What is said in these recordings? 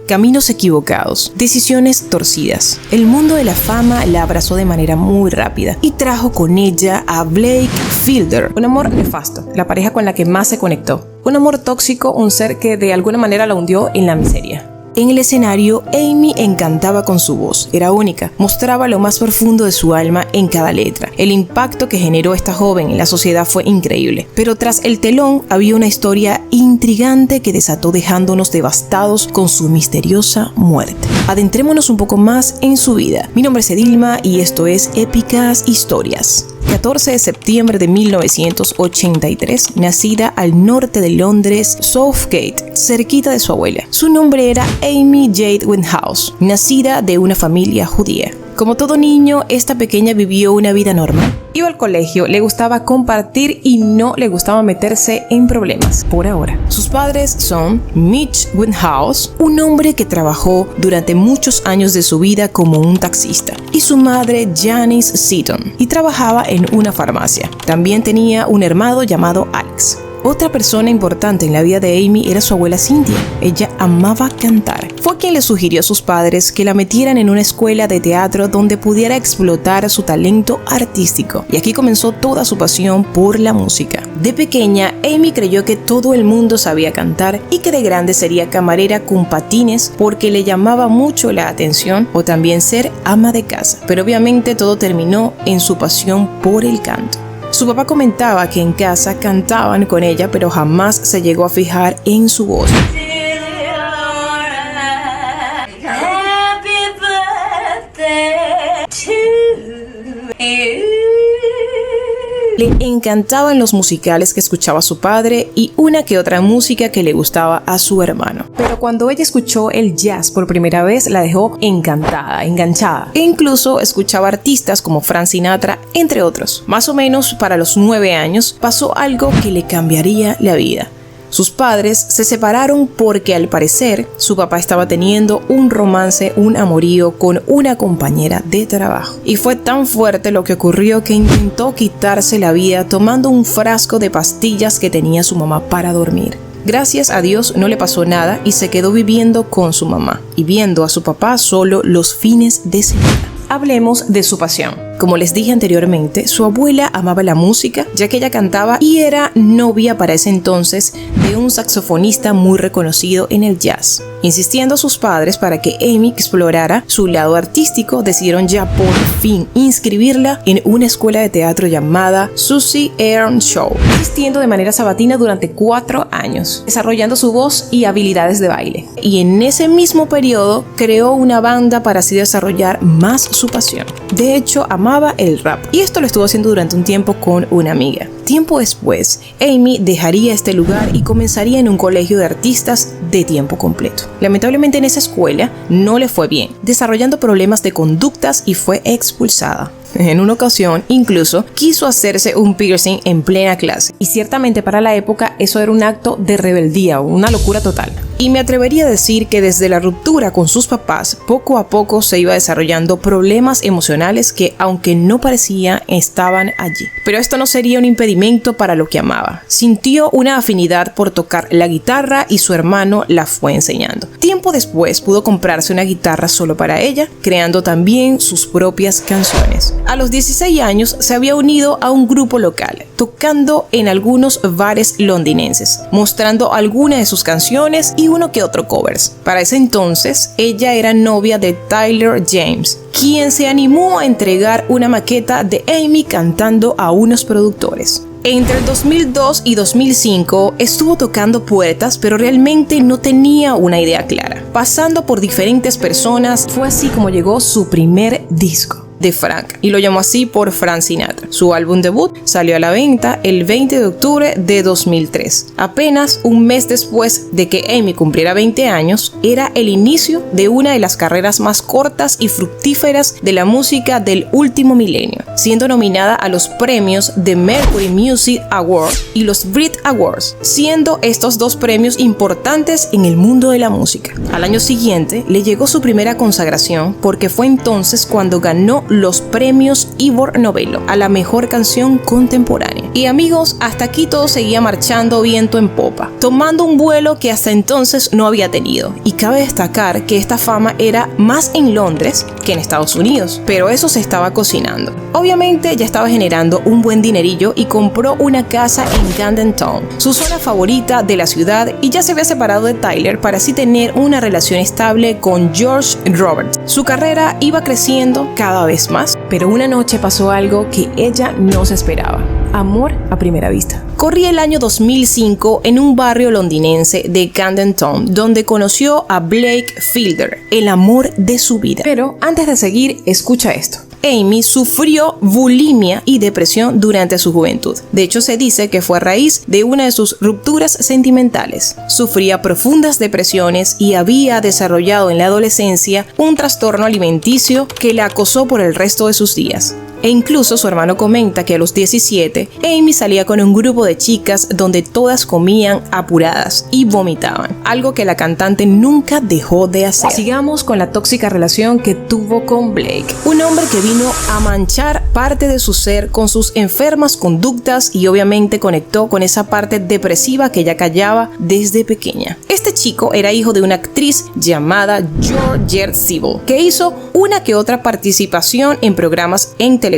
caminos equivocados, decisiones torcidas. El mundo de la fama la abrazó de manera muy rápida y trajo con ella a Blake Fielder, un amor nefasto, la pareja con la que más se conectó. Un amor tóxico, un ser que de alguna manera la hundió en la miseria. En el escenario, Amy encantaba con su voz, era única, mostraba lo más profundo de su alma en cada letra. El impacto que generó esta joven en la sociedad fue increíble, pero tras el telón había una historia intrigante que desató dejándonos devastados con su misteriosa muerte. Adentrémonos un poco más en su vida. Mi nombre es Edilma y esto es Épicas Historias. 14 de septiembre de 1983, nacida al norte de Londres, Southgate, cerquita de su abuela. Su nombre era Amy Jade Winehouse, nacida de una familia judía. Como todo niño, esta pequeña vivió una vida normal. Iba al colegio, le gustaba compartir y no le gustaba meterse en problemas, por ahora. Sus padres son Mitch Winehouse, un hombre que trabajó durante muchos años de su vida como un taxista, y su madre Janice Seaton, y trabajaba en una farmacia. También tenía un hermano llamado Alex. Otra persona importante en la vida de Amy era su abuela Cynthia. Ella amaba cantar. Fue quien le sugirió a sus padres que la metieran en una escuela de teatro donde pudiera explotar su talento artístico. Y aquí comenzó toda su pasión por la música. De pequeña, Amy creyó que todo el mundo sabía cantar y que de grande sería camarera con patines porque le llamaba mucho la atención, o también ser ama de casa. Pero obviamente todo terminó en su pasión por el canto. Su papá comentaba que en casa cantaban con ella, pero jamás se llegó a fijar en su voz. Le encantaban los musicales que escuchaba su padre y una que otra música que le gustaba a su hermano. Pero cuando ella escuchó el jazz por primera vez, la dejó encantada, enganchada. E incluso escuchaba artistas como Frank Sinatra, entre otros. Más o menos para los 9 años pasó algo que le cambiaría la vida. Sus padres se separaron porque al parecer su papá estaba teniendo un romance, un amorío con una compañera de trabajo. Y fue tan fuerte lo que ocurrió que intentó quitarse la vida tomando un frasco de pastillas que tenía su mamá para dormir. Gracias a Dios no le pasó nada y se quedó viviendo con su mamá y viendo a su papá solo los fines de semana. Hablemos de su pasión. Como les dije anteriormente, su abuela amaba la música, ya que ella cantaba y era novia para ese entonces de un saxofonista muy reconocido en el jazz. Insistiendo a sus padres para que Amy explorara su lado artístico, decidieron ya por fin inscribirla en una escuela de teatro llamada Susie Earn Show, asistiendo de manera sabatina durante 4 años, desarrollando su voz y habilidades de baile. Y en ese mismo periodo creó una banda para así desarrollar más su pasión. De hecho, amaba el rap y esto lo estuvo haciendo durante un tiempo con una amiga. Tiempo después, Amy dejaría este lugar y comenzaría en un colegio de artistas de tiempo completo. Lamentablemente en esa escuela no le fue bien, desarrollando problemas de conductas y fue expulsada. En una ocasión, incluso, quiso hacerse un piercing en plena clase. Y ciertamente para la época eso era un acto de rebeldía, una locura total. Y me atrevería a decir que desde la ruptura con sus papás, poco a poco se iba desarrollando problemas emocionales que, aunque no parecían, estaban allí. Pero esto no sería un impedimento para lo que amaba. Sintió una afinidad por tocar la guitarra y su hermano la fue enseñando. Tiempo después pudo comprarse una guitarra solo para ella, creando también sus propias canciones. A los 16 años se había unido a un grupo local, tocando en algunos bares londinenses, mostrando algunas de sus canciones y uno que otro covers. Para ese entonces, ella era novia de Tyler James, quien se animó a entregar una maqueta de Amy cantando a unos productores. Entre el 2002 y 2005 estuvo tocando puertas, pero realmente no tenía una idea clara. Pasando por diferentes personas, fue así como llegó su primer disco de Frank, y lo llamó así por Frank Sinatra. Su álbum debut salió a la venta el 20 de octubre de 2003. Apenas un mes después de que Amy cumpliera 20 años, era el inicio de una de las carreras más cortas y fructíferas de la música del último milenio, siendo nominada a los premios de Mercury Music Awards y los Brit Awards, siendo estos dos premios importantes en el mundo de la música. Al año siguiente le llegó su primera consagración porque fue entonces cuando ganó los premios Ivor Novello a la mejor canción contemporánea. Y amigos, hasta aquí todo seguía marchando viento en popa, tomando un vuelo que hasta entonces no había tenido. Y cabe destacar que esta fama era más en Londres que en Estados Unidos, pero eso se estaba cocinando. Obviamente ya estaba generando un buen dinerillo y compró una casa en Camden Town, su zona favorita de la ciudad, y ya se había separado de Tyler para así tener una relación estable con George Roberts. Su carrera iba creciendo cada vez más, pero una noche pasó algo que ella no se esperaba. Amor a primera vista. Corría el año 2005 en un barrio londinense de Camden Town, donde conoció a Blake Fielder, el amor de su vida. Pero antes de seguir, escucha esto. Amy sufrió bulimia y depresión durante su juventud. De hecho, se dice que fue a raíz de una de sus rupturas sentimentales. Sufría profundas depresiones y había desarrollado en la adolescencia un trastorno alimenticio que la acosó por el resto de sus días. E incluso su hermano comenta que a los 17, Amy salía con un grupo de chicas donde todas comían apuradas y vomitaban, algo que la cantante nunca dejó de hacer. Sigamos con la tóxica relación que tuvo con Blake, un hombre que vino a manchar parte de su ser con sus enfermas conductas y obviamente conectó con esa parte depresiva que ella callaba desde pequeña. Este chico era hijo de una actriz llamada Georgette Siebel, que hizo una que otra participación en programas en televisión.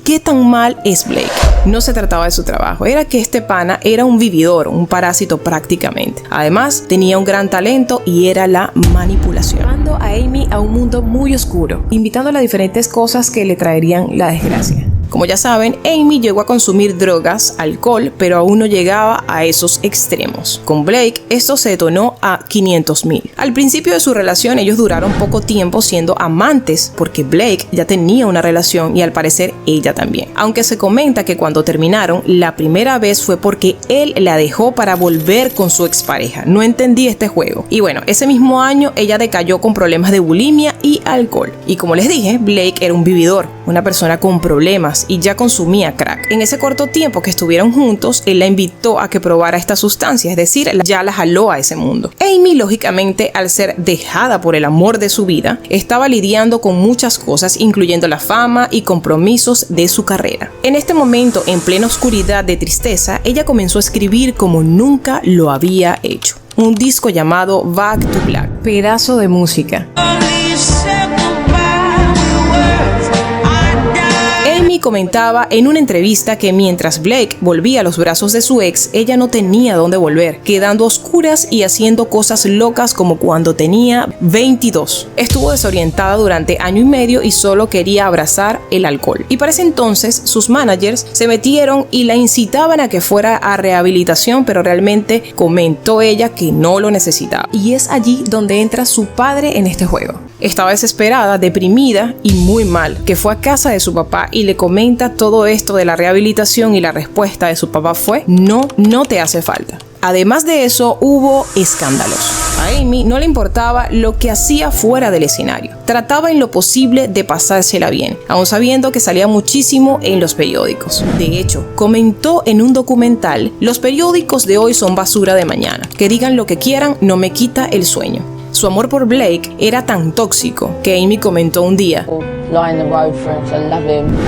¿Qué tan mal es Blake? No se trataba de su trabajo, era que este pana era un vividor, un parásito prácticamente. Además, tenía un gran talento y era la manipulación. Llevando a Amy a un mundo muy oscuro, invitándola a diferentes cosas que le traerían la desgracia. Como ya saben, Amy llegó a consumir drogas, alcohol, pero aún no llegaba a esos extremos. Con Blake, esto se detonó a 500,000. Al principio de su relación, ellos duraron poco tiempo siendo amantes, porque Blake ya tenía una relación y al parecer ella también. Aunque se comenta que cuando terminaron, la primera vez fue porque él la dejó para volver con su expareja. No entendí este juego. Y bueno, ese mismo año ella decayó con problemas de bulimia y alcohol. Y como les dije, Blake era un vividor, una persona con problemas y ya consumía crack. En ese corto tiempo que estuvieron juntos, él la invitó a que probara esta sustancia, es decir, ya la jaló a ese mundo. Amy, lógicamente, al ser dejada por el amor de su vida, estaba lidiando con muchas cosas, incluyendo la fama y compromisos de su carrera. En este momento, en plena oscuridad de tristeza, ella comenzó a escribir como nunca lo había hecho. Un disco llamado Back to Black. Pedazo de música. Amy comentaba en una entrevista que mientras Blake volvía a los brazos de su ex, ella no tenía dónde volver, quedando a oscuras y haciendo cosas locas como cuando tenía 22. Estuvo desorientada durante año y medio y solo quería abrazar el alcohol. Y para ese entonces, sus managers se metieron y la incitaban a que fuera a rehabilitación, pero realmente comentó ella que no lo necesitaba. Y es allí donde entra su padre en este juego. Estaba desesperada, deprimida y muy mal, que fue a casa de su papá y le comenta todo esto de la rehabilitación y la respuesta de su papá fue: no te hace falta. Además de eso, hubo escándalos. A Amy no le importaba lo que hacía fuera del escenario. Trataba en lo posible de pasársela bien, aun sabiendo que salía muchísimo en los periódicos. De hecho, comentó en un documental: los periódicos de hoy son basura de mañana. Que digan lo que quieran, no me quita el sueño. Su amor por Blake era tan tóxico que Amy comentó un día: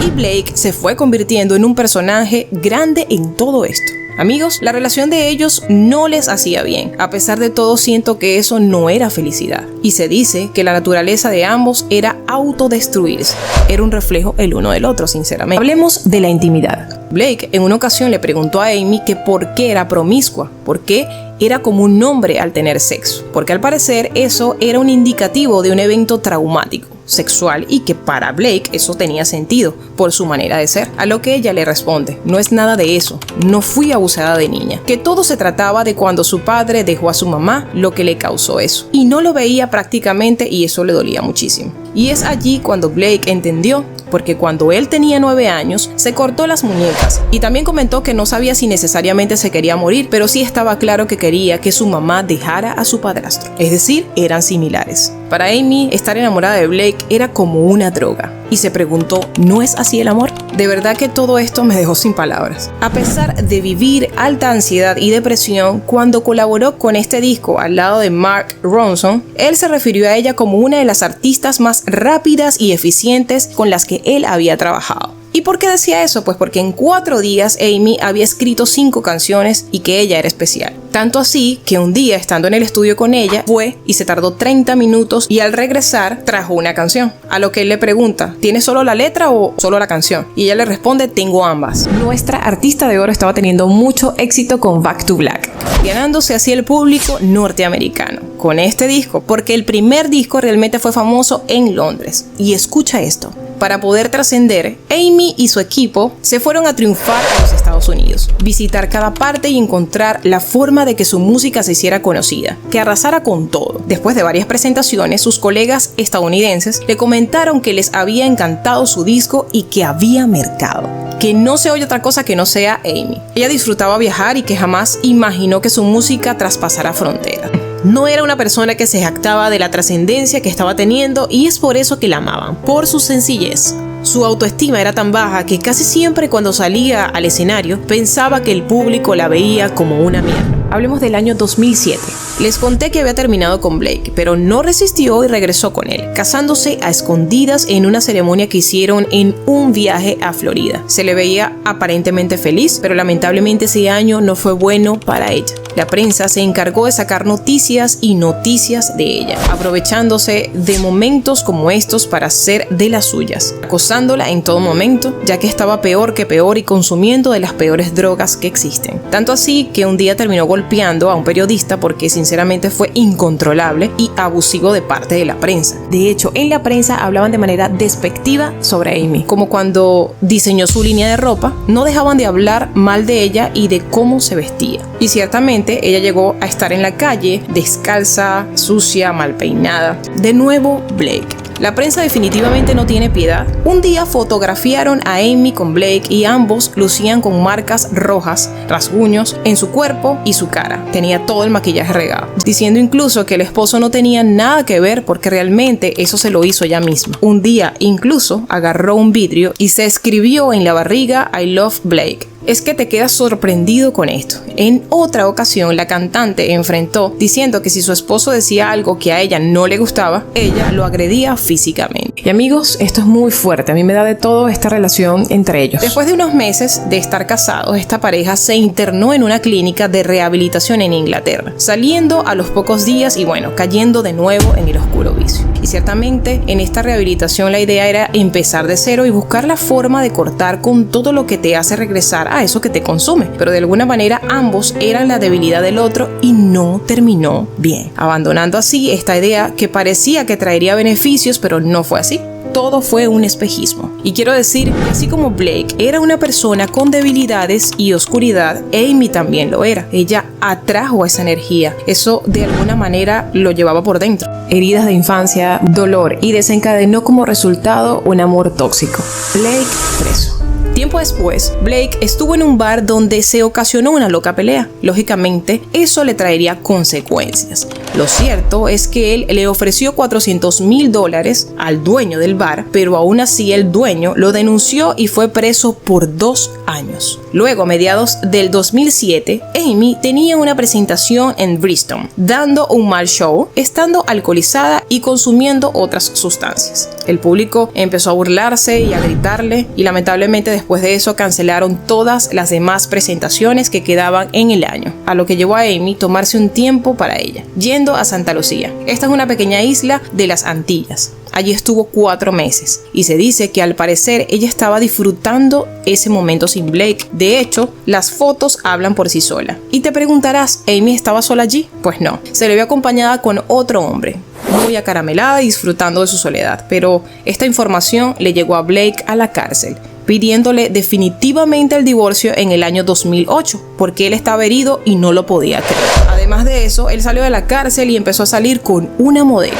y Blake se fue convirtiendo en un personaje grande en todo esto. Amigos, la relación de ellos no les hacía bien. A pesar de todo, siento que eso no era felicidad. Y se dice que la naturaleza de ambos era autodestruirse. Era un reflejo el uno del otro, sinceramente. Hablemos de la intimidad. Blake en una ocasión le preguntó a Amy que por qué era promiscua, por qué era como un hombre al tener sexo, porque al parecer eso era un indicativo de un evento traumático sexual y que para Blake eso tenía sentido por su manera de ser. A lo que ella le responde: no es nada de eso, no fui abusada de niña, que todo se trataba de cuando su padre dejó a su mamá lo que le causó eso, y no lo veía prácticamente y eso le dolía muchísimo. Y es allí cuando Blake entendió, porque cuando él tenía 9 años se cortó las muñecas y también comentó que no sabía si necesariamente se quería morir, pero sí estaba claro que quería que su mamá dejara a su padrastro, es decir, eran similares. Para Amy, estar enamorada de Blake era como una droga. y se preguntó, ¿no es así el amor? De verdad que todo esto me dejó sin palabras. A pesar de vivir alta ansiedad y depresión, cuando colaboró con este disco al lado de Mark Ronson, él se refirió a ella como una de las artistas más rápidas y eficientes con las que él había trabajado. ¿Y por qué decía eso? Pues porque en 4 días Amy había escrito 5 canciones y que ella era especial. Tanto así que un día, estando en el estudio con ella, fue y se tardó 30 minutos y al regresar trajo una canción. A lo que él le pregunta, ¿tienes solo la letra o solo la canción? Y ella le responde, tengo ambas. Nuestra artista de oro estaba teniendo mucho éxito con Back to Black, ganándose así el público norteamericano con este disco, porque el primer disco realmente fue famoso en Londres. Y escucha esto. Para poder trascender, Amy y su equipo se fueron a triunfar a los Estados Unidos, visitar cada parte y encontrar la forma de que su música se hiciera conocida, que arrasara con todo. Después de varias presentaciones, sus colegas estadounidenses le comentaron que les había encantado su disco y que había mercado, que no se oye otra cosa que no sea Amy. Ella disfrutaba viajar y que jamás imaginó que su música traspasara fronteras. No era una persona que se jactaba de la trascendencia que estaba teniendo y es por eso que la amaban, por su sencillez. Su autoestima era tan baja que casi siempre cuando salía al escenario pensaba que el público la veía como una mierda. Hablemos del año 2007. Les conté que había terminado con Blake, pero no resistió y regresó con él, casándose a escondidas en una ceremonia que hicieron en un viaje a Florida. Se le veía aparentemente feliz, pero lamentablemente ese año no fue bueno para ella. La prensa se encargó de sacar noticias y noticias de ella, aprovechándose de momentos como estos para hacer de las suyas, acosándola en todo momento, ya que estaba peor que peor y consumiendo de las peores drogas que existen. Tanto así que un día terminó golpeando a un periodista porque sinceramente fue incontrolable y abusivo de parte de la prensa. De hecho, en la prensa hablaban de manera despectiva sobre Amy, como cuando diseñó su línea de ropa, no dejaban de hablar mal de ella y de cómo se vestía. Y ciertamente ella llegó a estar en la calle descalza, sucia, mal peinada. De nuevo, Blake. La prensa definitivamente no tiene piedad. Un día fotografiaron a Amy con Blake y ambos lucían con marcas rojas, rasguños en su cuerpo y su cara. Tenía todo el maquillaje regado, diciendo incluso que el esposo no tenía nada que ver porque realmente eso se lo hizo ella misma. Un día incluso agarró un vidrio y se escribió en la barriga I love Blake. Es que te quedas sorprendido con esto. En otra ocasión, la cantante enfrentó diciendo que si su esposo decía algo que a ella no le gustaba, ella lo agredía físicamente. Y amigos, esto es muy fuerte. A mí me da de todo esta relación entre ellos. Después de unos meses de estar casados, esta pareja se internó en una clínica de rehabilitación en Inglaterra, saliendo a los pocos días y cayendo de nuevo en el oscuro vicio. Y ciertamente en esta rehabilitación la idea era empezar de cero y buscar la forma de cortar con todo lo que te hace regresar a eso que te consume, pero de alguna manera ambos eran la debilidad del otro y no terminó bien, abandonando así esta idea que parecía que traería beneficios, pero no fue así. Todo fue un espejismo. Y quiero decir que así como Blake era una persona con debilidades y oscuridad, Amy también lo era. Ella atrajo esa energía. Eso de alguna manera lo llevaba por dentro. Heridas de infancia, dolor y desencadenó como resultado un amor tóxico. Blake preso. Tiempo después, Blake estuvo en un bar donde se ocasionó una loca pelea. Lógicamente, eso le traería consecuencias. Lo cierto es que él le ofreció $400,000 al dueño del bar, pero aún así el dueño lo denunció y fue preso por 2 años. Luego, a mediados del 2007, Amy tenía una presentación en Bristol, dando un mal show, estando alcoholizada y consumiendo otras sustancias. El público empezó a burlarse y a gritarle y lamentablemente después de eso cancelaron todas las demás presentaciones que quedaban en el año, a lo que llevó a Amy tomarse un tiempo para ella, yendo a Santa Lucía. Esta es una pequeña isla de las Antillas. Allí estuvo 4 meses y se dice que al parecer ella estaba disfrutando ese momento sin Blake. De hecho, las fotos hablan por sí sola. Y te preguntarás, ¿Amy estaba sola allí? Pues no, se le vio acompañada con otro hombre, muy acaramelada y disfrutando de su soledad. Pero esta información le llegó a Blake a la cárcel, pidiéndole definitivamente el divorcio en el año 2008, porque él estaba herido y no lo podía creer. Además de eso, él salió de la cárcel y empezó a salir con una modelo.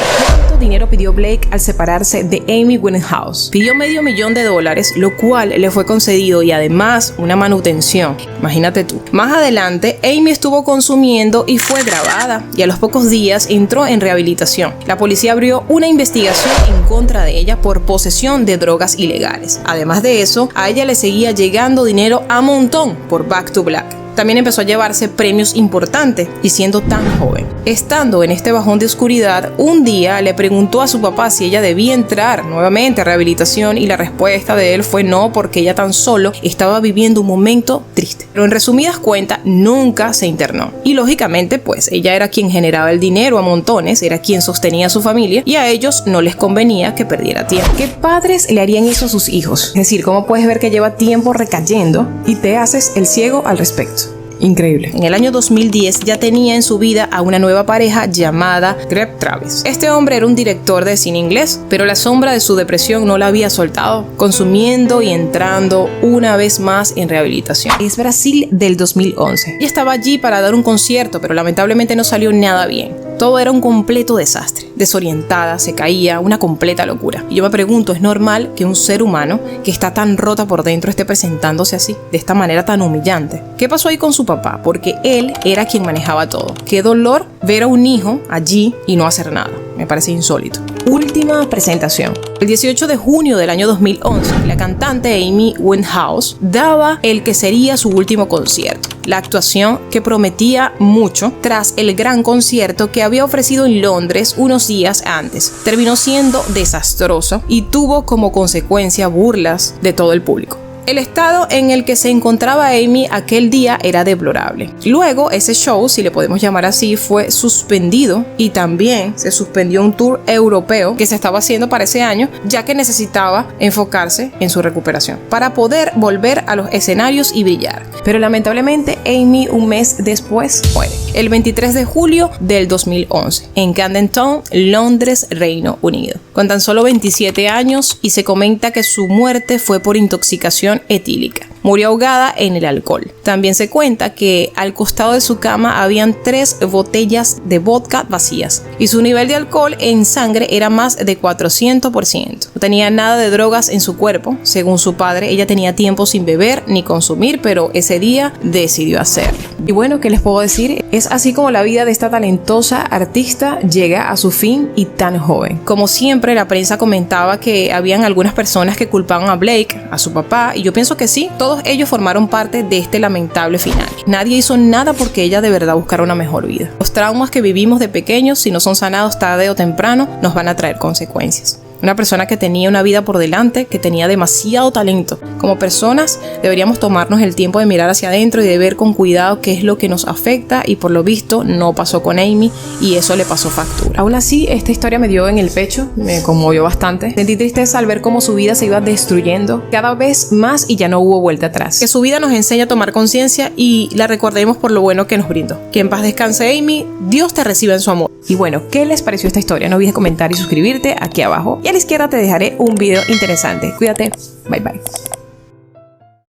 ¿Cuánto dinero pidió Blake al separarse de Amy Winehouse? Pidió $500,000, lo cual le fue concedido y además una manutención. Imagínate tú. Más adelante, Amy estuvo consumiendo y fue grabada y a los pocos días entró en rehabilitación. La policía abrió una investigación en contra de ella por posesión de drogas ilegales. Además de eso, a ella le seguía llegando dinero a montón por Back to Black. También empezó a llevarse premios importantes y siendo tan joven. Estando en este bajón de oscuridad, un día le preguntó a su papá si ella debía entrar nuevamente a rehabilitación y la respuesta de él fue no, porque ella tan solo estaba viviendo un momento triste. Pero en resumidas cuentas, nunca se internó. Y lógicamente, pues ella era quien generaba el dinero a montones, era quien sostenía a su familia y a ellos no les convenía que perdiera tiempo. ¿Qué padres le harían eso a sus hijos? Es decir, ¿cómo puedes ver que lleva tiempo recayendo y te haces el ciego al respecto? Increíble. En el año 2010 ya tenía en su vida a una nueva pareja llamada Greg Travis. Este hombre era un director de cine inglés, pero la sombra de su depresión no la había soltado, consumiendo y entrando una vez más en rehabilitación. Es Brasil del 2011. Ella estaba allí para dar un concierto, pero lamentablemente no salió nada bien. Todo era un completo desastre. Desorientada, se caía, una completa locura. Y yo me pregunto, ¿es normal que un ser humano que está tan rota por dentro esté presentándose así, de esta manera tan humillante? ¿Qué pasó ahí con su papá? Porque él era quien manejaba todo. Qué dolor ver a un hijo allí y no hacer nada. Me parece insólito. Última presentación. El 18 de junio del año 2011, la cantante Amy Winehouse daba el que sería su último concierto. La actuación que prometía mucho tras el gran concierto que había ofrecido en Londres unos días antes. Terminó siendo desastroso y tuvo como consecuencia burlas de todo el público. El estado en el que se encontraba Amy aquel día era deplorable. Luego, ese show, si le podemos llamar así, fue suspendido y también se suspendió un tour europeo que se estaba haciendo para ese año, ya que necesitaba enfocarse en su recuperación para poder volver a los escenarios y brillar. Pero lamentablemente, Amy un mes después muere, el 23 de julio del 2011, en Camden Town, Londres, Reino Unido, con tan solo 27 años, y se comenta que su muerte fue por intoxicación etílica. Murió ahogada en el alcohol. También se cuenta que al costado de su cama habían 3 botellas de vodka vacías y su nivel de alcohol en sangre era más de 400%. No tenía nada de drogas en su cuerpo. Según su padre, ella tenía tiempo sin beber ni consumir, pero ese día decidió hacerlo. Y bueno, ¿qué les puedo decir? Es así como la vida de esta talentosa artista llega a su fin y tan joven. Como siempre, la prensa comentaba que habían algunas personas que culpaban a Blake, a su papá, y yo pienso que sí, todos ellos formaron parte de este lamentable final. Nadie hizo nada porque ella de verdad buscara una mejor vida. Los traumas que vivimos de pequeños, si no son sanados tarde o temprano, nos van a traer consecuencias. Una persona que tenía una vida por delante, que tenía demasiado talento. Como personas deberíamos tomarnos el tiempo de mirar hacia adentro y de ver con cuidado qué es lo que nos afecta, y por lo visto no pasó con Amy y eso le pasó factura. Aún así, esta historia me dio en el pecho, me conmovió bastante. Sentí tristeza al ver cómo su vida se iba destruyendo cada vez más y ya no hubo vuelta atrás. Que su vida nos enseña a tomar conciencia y la recordemos por lo bueno que nos brindó. Que en paz descanse Amy, Dios te reciba en su amor. Y bueno, ¿qué les pareció esta historia? No olvides comentar y suscribirte aquí abajo. Y a la izquierda te dejaré un video interesante. Cuídate. Bye bye.